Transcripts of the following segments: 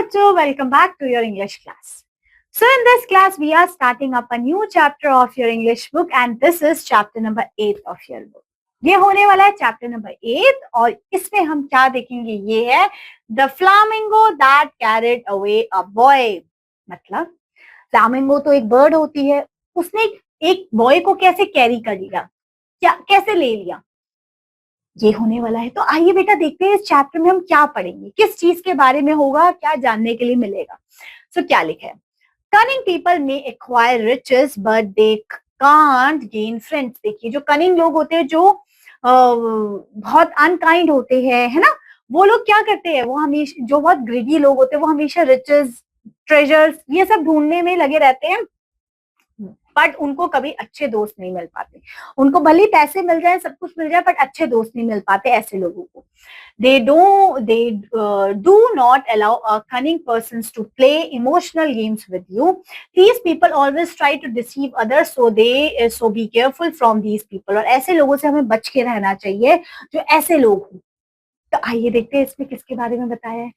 बच्चों, welcome back to your English class. So in this class, we are starting up a new chapter of your English book and this is chapter number 8 of your book. ये होने वाला है chapter number 8 और इसमें हम क्या देखेंगे, ये है the flamingo that carried away a boy. मतलब फ्लामिंगो तो एक बर्ड होती है, उसने एक बॉय को कैसे कैरी कर लिया, क्या कैसे ले लिया, ये होने वाला है। तो आइए बेटा देखते हैं इस चैप्टर में हम क्या पढ़ेंगे, किस चीज के बारे में होगा, क्या जानने के लिए मिलेगा। सो क्या लिखा है, cunning people may acquire riches but they can't gain friends. देखिए जो कनिंग लोग होते हैं, जो बहुत अनकाइंड होते हैं, है ना, वो लोग क्या करते हैं, वो हमेशा, जो बहुत ग्रीडी लोग होते हैं वो हमेशा रिचेस, ट्रेजर्स, ये सब ढूंढने में लगे रहते हैं, बट उनको कभी अच्छे दोस्त नहीं मिल पाते। उनको भले पैसे मिल जाए, सब कुछ मिल जाए, बट अच्छे दोस्त नहीं मिल पाते ऐसे लोगों को। they do not allow cunning persons to play emotional games with you. These people always try to deceive others, so be careful from these people. और ऐसे लोगों से हमें बच के रहना चाहिए जो ऐसे लोग हों। तो आइए देखते हैं इसमें किसके बारे में बताया है।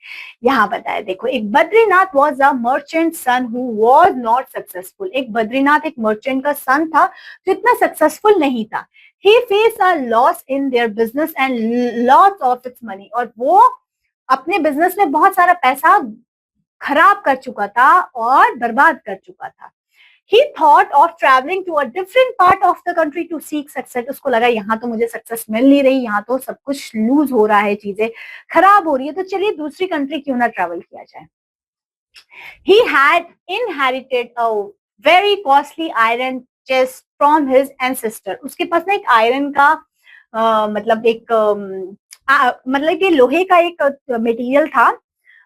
यहाँ बताया, देखो, एक Badrinath was a merchant son who was not successful. एक बद्रीनाथ एक मर्चेंट का सन था जो इतना सक्सेसफुल नहीं था। He face a loss in their business and loss of its money. और वो अपने बिजनेस में बहुत सारा पैसा खराब कर चुका था और बर्बाद कर चुका था। He thought of traveling to a different part of the country to seek success. उसको लगा यहाँ तो मुझे सक्सेस मिल नहीं रही, यहाँ तो सब कुछ लूज हो रहा है, चीजें खराब हो रही है, तो चलिए दूसरी कंट्री क्यों ना ट्रैवल किया जाए। He had inherited a very costly iron chest from his ancestor. उसके पास ना एक आयरन का मतलब एक मतलब ये लोहे का एक मटेरियल था,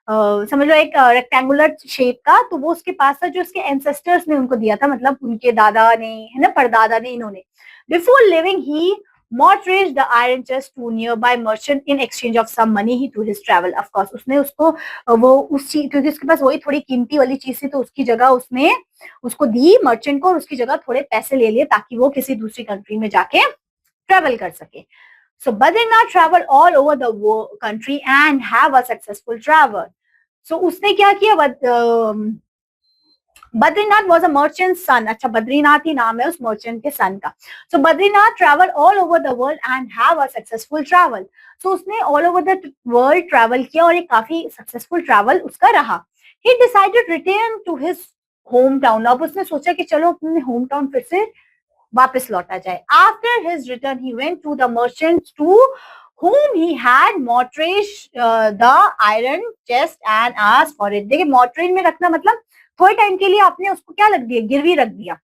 समझ लो एक रेक्टेंगुलर शेप का, तो वो उसके पास था जो उसके एंसेस्टर्स ने उनको दिया था, मतलब उनके दादा ने, है ना, परदादा ने, इन्होंने। Before living he mortgaged the iron chest to nearby merchant in exchange of some money he to his travel. Of course उसने उसको वो उस चीज, क्योंकि उसके पास वही थोड़ी कीमती वाली चीज थी, तो उसकी जगह उसने उसको दी मर्चेंट को, और उसकी जगह थोड़े पैसे ले लिए ताकि वो किसी दूसरी कंट्री में जाके ट्रेवल कर सके। So Badrinath travel all over the country and have a successful travel. So उसने क्या किया, बद्रीनाथ वॉज अ मर्चेंट सन। अच्छा, बद्रीनाथ ही नाम है उस मर्चेंट के सन का। So Badrinath travel all over the world and have a successful travel. So उसने all over the world travel किया और एक काफी सक्सेसफुल ट्रैवल उसका रहा। He decided return to his home town. अब उसने सोचा कि चलो अपने होम टाउन फिर से वापस लौटा जाए। After his return he went to the merchant to whom he had mortgaged the iron chest and asked for it. देखिए mortgage में रखना मतलब थोड़े टाइम के लिए आपने उसको क्या रख दिया, गिरवी रख दिया।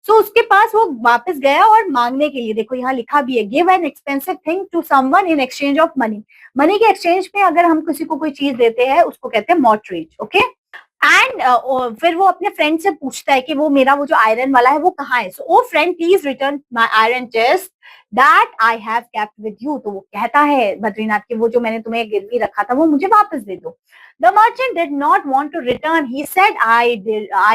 सो उसके पास वो वापस गया और मांगने के लिए, देखो यहाँ लिखा भी है, give an expensive thing to someone in exchange of money. Money के एक्सचेंज में अगर हम किसी को कोई चीज देते हैं उसको कहते हैं मॉर्टरेज। ओके, एंड फिर वो अपने फ्रेंड से पूछता है कि वो मेरा वो जो आयरन वाला है वो कहाँ है। So O friend please return my iron chest that I have kept with you. तो वो कहता है बद्रीनाथ के, वो जो मैंने तुम्हें गिरवी रखा था वो मुझे वापस दे दो। The merchant did not want to return. He said I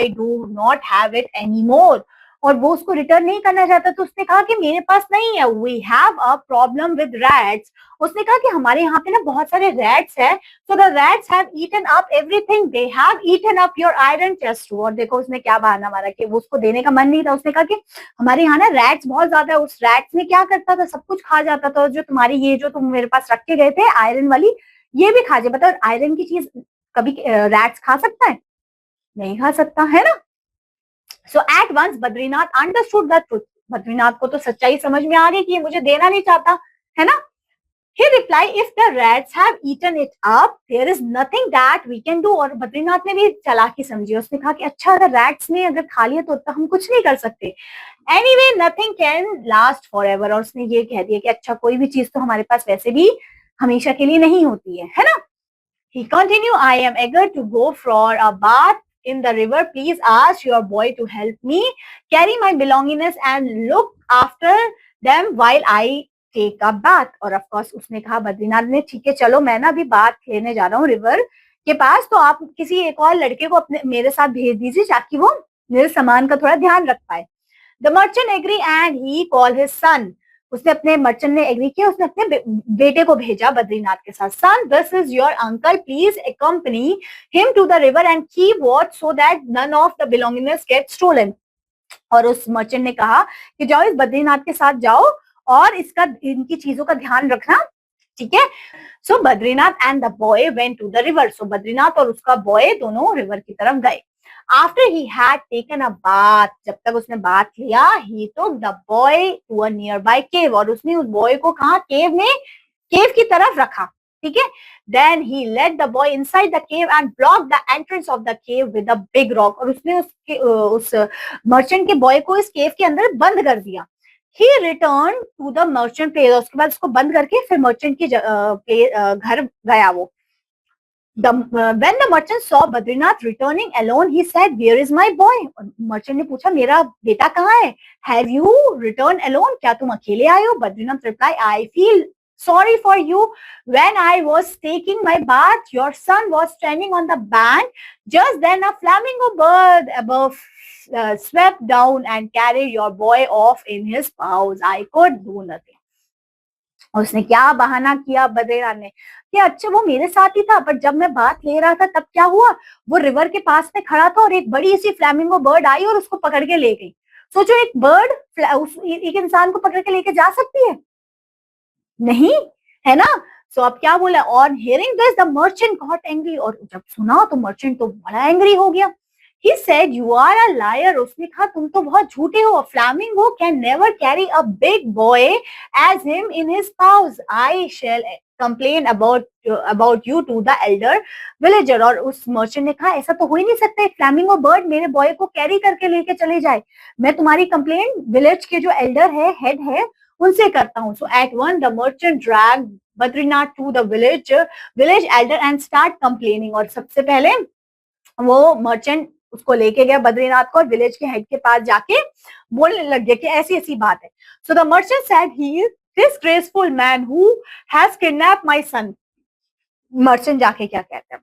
do not have it anymore. और वो उसको रिटर्न नहीं करना चाहता, तो उसने कहा कि मेरे पास नहीं है। We have a problem with rats. उसने कहा कि हमारे यहाँ पे ना बहुत सारे रैट्स हैं। So the rats have eaten up everything, they have eaten up your iron chest. और देखो उसने क्या बहाना मारा कि वो उसको देने का मन नहीं था। उसने कहा कि हमारे यहाँ ना रैट्स बहुत ज्यादा है, उस रैट्स ने क्या करता था, सब कुछ खा जाता था। और जो तुम्हारी ये जो तुम मेरे पास रख के गए थे आयरन वाली, ये भी खा जाए। बताओ आयरन की चीज कभी रैट्स खा सकता है? नहीं खा सकता, है ना। So at once Badrinath understood the truth. Badrinath को तो सच्चाई समझ में आ गई कि ये मुझे देना नहीं चाहता, है ना। He replied, if the rats have eaten it up, there is nothing that we can do. और बद्रीनाथ ने भी चालाकी समझी, उसने कहा कि अच्छा अगर रैट्स ने अगर खा लिया तो हम कुछ नहीं कर सकते। Anyway, nothing can last forever. और उसने ये कह दिया कि अच्छा कोई भी चीज तो हमारे पास वैसे भी हमेशा के लिए नहीं होती है ना। He continued, I am eager to go for a bath in the river. Please ask your boy to help me carry my belongings and look after them while I take a bath. और of course उसने कहा, बद्रीनाथ ने, ठीक है चलो मैं ना अभी बात लेने जा रहा हूँ रिवर के पास, तो आप किसी एक और लड़के को अपने मेरे साथ भेज दीजिए ताकि वो मेरे सामान का थोड़ा ध्यान रख पाए। The merchant agree and he call his son उसने अपने मर्चेंट ने एग्री किया, उसने अपने बेटे को भेजा बद्रीनाथ के साथ. Son, this is your uncle, please accompany him to the river and keep watch so that none of the belongings get stolen. और उस मर्चेंट ने कहा कि जाओ इस बद्रीनाथ के साथ जाओ और इसका इनकी चीजों का ध्यान रखना, ठीक है. So Badrinath and the boy went to the river. So Badrinath और उसका बॉय दोनों रिवर की तरफ गए. After he had taken a bath, जब तक उसने बाथ लिया, he took the boy to a nearby cave, और उसने उस बॉय को कहा केव में, केव की तरफ रखा, ठीक है. Then he let the boy inside the cave and block the entrance of the cave with a big rock, और उसने उस मर्चेंट के बॉय को इस केव के अंदर बंद कर दिया. He return to the merchant place, उसके बाद उसको बंद करके फिर मर्चेंट के घर गया वो. When the merchant saw Badrinath returning alone, he said, "Where is my boy?" Merchant ने पूछा, मेरा बेटा कहाँ है? Have you returned alone? क्या तुम अकेले आए हो? Badrinath replied, "I feel sorry for you. When I was taking my bath, your son was standing on the bank. Just then, a flamingo bird above swept down and carried your boy off in his paws. I could do nothing." और उसने क्या बहाना किया बद्रीनाथ ने कि अच्छा वो मेरे साथ ही था, पर जब मैं बात ले रहा था तब क्या हुआ, वो रिवर के पास में खड़ा था और एक बड़ी सी फ्लैमिंगो बर्ड आई और उसको पकड़ के ले गई. सोचो, एक बर्ड एक इंसान को पकड़ के लेके जा सकती है? नहीं, है ना. सो अब क्या बोला, on hearing this the merchant got angry, और जब सुना तो मर्चेंट तो बड़ा एंग्री हो गया. He said, "You are a liar." उसने कहा तुम तो बहुत झूठे हो. Flamingo can never carry a big boy as him in his paws. I shall complain about you to the elder villager. और उस मर्चेंट ने कहा ऐसा तो हो ही नहीं सकता, फ्लैमिंगो बर्ड मेरे बॉय को कैरी करके लेके चले जाए. मैं तुम्हारी कंप्लेन विलेज के जो एल्डर है, हेड है, उनसे करता हूँ. So at once the merchant drag Badrinath to the village elder and start complaining. और सबसे पहले वो मर्चेंट उसको लेके गया बद्रीनाथ को और विलेज के हेड के पास जाके बोलने लग गया कि ऐसी ऐसी बात है. So the merchant said, he is disgraceful man who has kidnapped my son. Merchant जाके क्या कहता है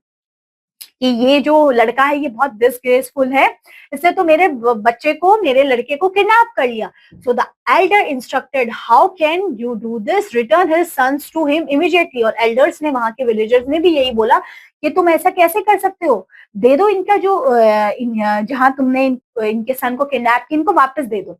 कि ये जो लड़का है ये बहुत डिसग्रेसफुल है, इसने तो मेरे बच्चे को, मेरे लड़के को किडनैप कर लिया. So the elder instructed, how can you do this, return his sons to him immediately. और एल्डर्स ने, वहां के विलेजर्स ने भी यही बोला कि तुम ऐसा कैसे कर सकते हो, दे दो इनका जो जहां तुमने इनके सन को किडनैप किया, इनको वापस दे दो.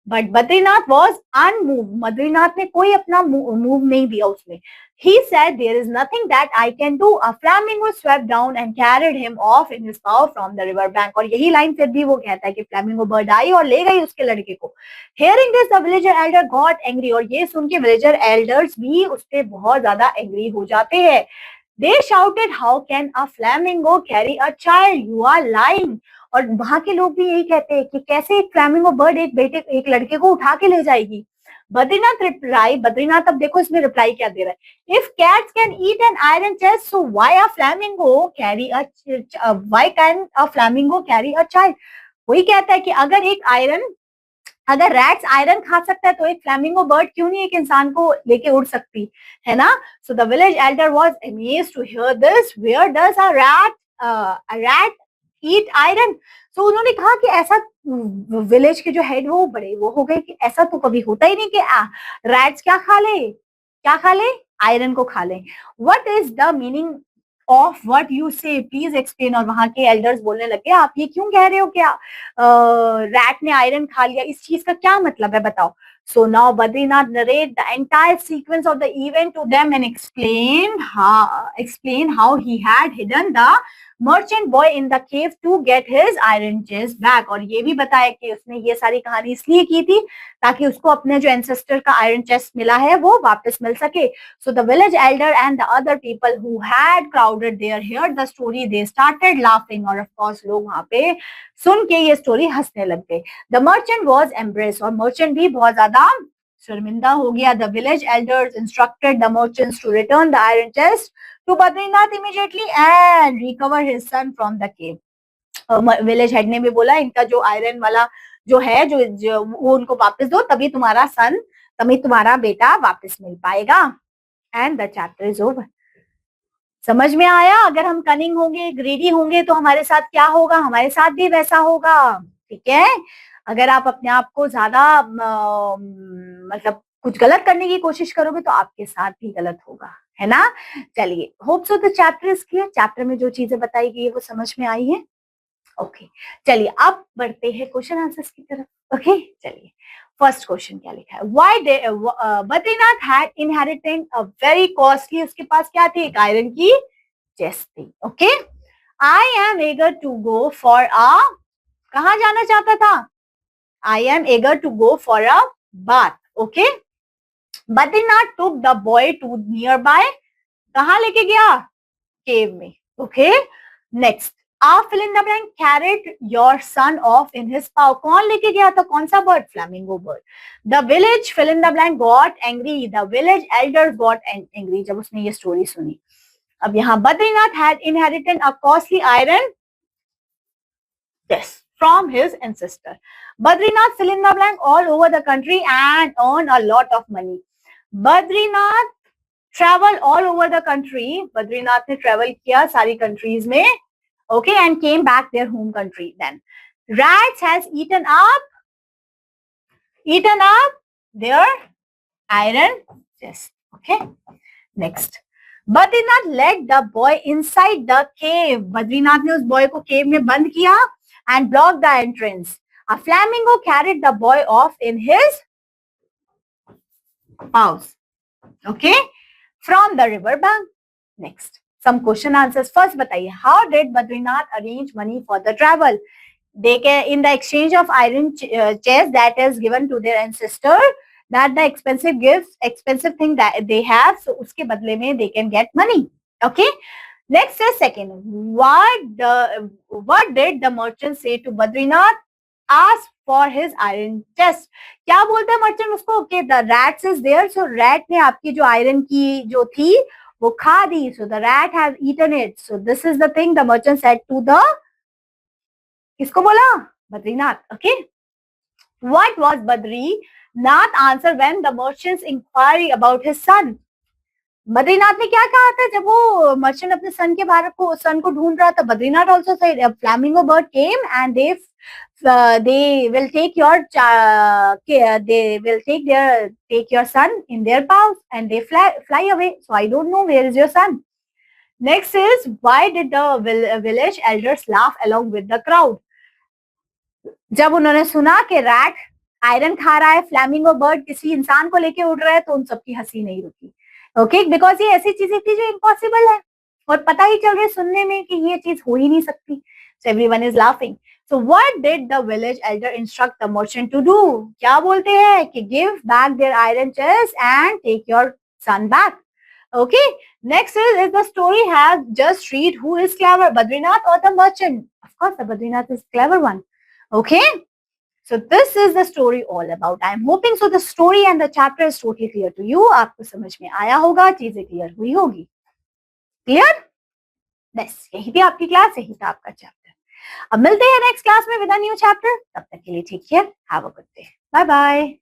बट बद्रीनाथ वॉज अनमूव, बद्रीनाथ ने कोई अपना मूव नहीं दिया उसमें. He said, "There is nothing that I can do." A flamingo swept down and carried him off in his paw from the river bank. और यही लाइन फिर भी वो कहता है कि फ्लैमिंगो बर्ड आई और ले गई उसके लड़के को. Hearing this, the villager elder got angry. और ये सुन के विलेजर एल्डर्स भी उस पर बहुत ज्यादा एंग्री हो जाते हैं. They shouted, "How can a flamingo carry a child? You are lying." और वहां के लोग भी यही कहते हैं कि कैसे एक फ्लैमिंगो बर्ड एक लड़के को उठा के ले जाएगी. बद्रीनाथ रिप्लाई, बद्रीनाथ अब देखो इसमें रिप्लाई क्या दे रहा है. If cats can eat an iron chest, so why a flamingo carry why can a flamingo carry a child. वही कहता है कि अगर रैट्स आयरन खा सकता है तो एक फ्लैमिंगो बर्ड क्यों नहीं एक इंसान को लेके उड़ सकती है ना. So the village elder was amazed to hear this. Where does a rat eat iron. सो उन्होंने कहा कि ऐसा, विलेज के जो हेड वो बड़े वो हो गए कि ऐसा तो कभी होता ही नहीं कि रैट्स क्या खा ले, आयरन को खा ले. What is the meaning of what you से, प्लीज एक्सप्लेन. और वहां के एल्डर्स बोलने लगे आप ये क्यों कह रहे हो, क्या रैट ने आयरन खा लिया, इस चीज का क्या मतलब है, बताओ. So now Badrinath narrate the entire sequence of the event to them and explain how he had hidden the merchant boy in the cave to get his iron chest back. और ये भी बताया कि उसने ये सारी कहानी इसलिए की थी ताकि उसको अपने जो एंसेस्टर का आयरन चेस्ट मिला है वो वापस मिल सके. So the village elder and the other people who had crowded there heard the story. They started laughing. और of course लोग वहां पे सुन के ये स्टोरी हंसने लग गए. The merchant was embarrassed. और merchant भी बहुत ज्यादा शर्मिंदा हो गया. The village elders instructed the merchants to return the iron chest to Badrinath immediately and recover his son from the cave. Village head ने भी बोला इनका जो आयरन वाला जो है जो वो उनको वापस दो, तभी तुम्हारा बेटा वापस मिल पाएगा. And the chapter is over. समझ में आया. अगर हम कनिंग होंगे, ग्रीडी होंगे तो हमारे साथ क्या होगा, हमारे साथ भी वैसा होगा. ठीक है. अगर आप अपने आप को ज्यादा मतलब कुछ गलत करने की कोशिश करोगे तो आपके साथ भी गलत होगा, है ना। चलिए, hope so the chapter is clear. Chapter में जो चीजें बताई गई है वो समझ में आई है। ओके, चलिए अब बढ़ते हैं क्वेश्चन आंसर्स की तरफ। ओके, चलिए फर्स्ट क्वेश्चन क्या लिखा है। Why Badrinath had inherited a very costly, उसके पास क्या थी, एक आयरन की चेस्ट थी। Okay, I am eager to go for a, कहाँ जाना चाहता था, I am eager to go for a bath. Okay, Badrinath took the boy to nearby, कहाँ लेके गया, केव में। Okay, next, ah fill in the blank carried your son off in his paw, कौन लेके गया था, कौन सा bird, flamingo bird. The village fill in the blank got angry, the village elders got angry, जब उसने ये स्टोरी सुनी। अब यहाँ Badrinath had inherited a costly iron chest from his ancestor. Badrinath fill in the blank all over the country and earn a lot of money. Badrinath travel all over the country. Badrinath ने travel किया सारी countries में, okay, and came back their home country. Then rats has eaten up their iron chest. Okay, next. Badrinath led the boy inside the cave. Badrinath ने उस boy को cave में बंद किया and blocked the entrance. A flamingo carried the boy off in his paws. Okay, from the river bank. Next, some question answers. First, बताइए, how did Badrinath arrange money for the travel? They can, in the exchange of iron chest that is given to their ancestor, that the expensive thing that they have, so uske badle mein they can get money. Okay, next is second, what did the merchant say to Badrinath? Ask for his iron chest. क्या बोलता है merchant उसको, okay, the rats is there, so rat ने आपकी जो iron की जो थी वो खा दी, so the rat has eaten it, so this is the thing the merchant said to the, किसको बोला, Badrinath. Okay, what was Badrinath answer when the merchants inquiry about his son? Badrinath ने क्या कहा था जब वो मर्चेंट अपने सन के बारे को, सन को ढूंढ रहा था. Badrinath also said a flamingo bird came and they will take your son in their paws and they fly away, so I don't know where is your son. Next is, why did the village elders laugh along with the crowd? जब उन्होंने सुना कि rat iron खा रहा है, flamingo bird किसी इंसान को लेके उड़ रहा है, तो उन सबकी हंसी नहीं रुकी. ओके, बिकॉज ये ऐसी चीजें थी जो इम्पॉसिबल है और पता ही चल रहा है सुनने में कि ये चीज हो ही नहीं सकती. So everyone is laughing. So what did the village elder instruct the merchant to do? क्या बोलते हैं कि give back their iron chest and take your son back. Okay, next is the story has just read who is clever, Badrinath or the merchant? Of course, the Badrinath is clever one. Okay, so this is the story all about. I am hoping so the story and the chapter is totally clear to you. आपको समझ में आया होगा, चीजें clear हुई होगी. Clear? बस यही थी आपकी क्लास, यही था आपका चैप्टर. अब मिलते हैं नेक्स्ट क्लास में विद अ न्यू चैप्टर. तब तक के लिए take care, have a good day, bye bye.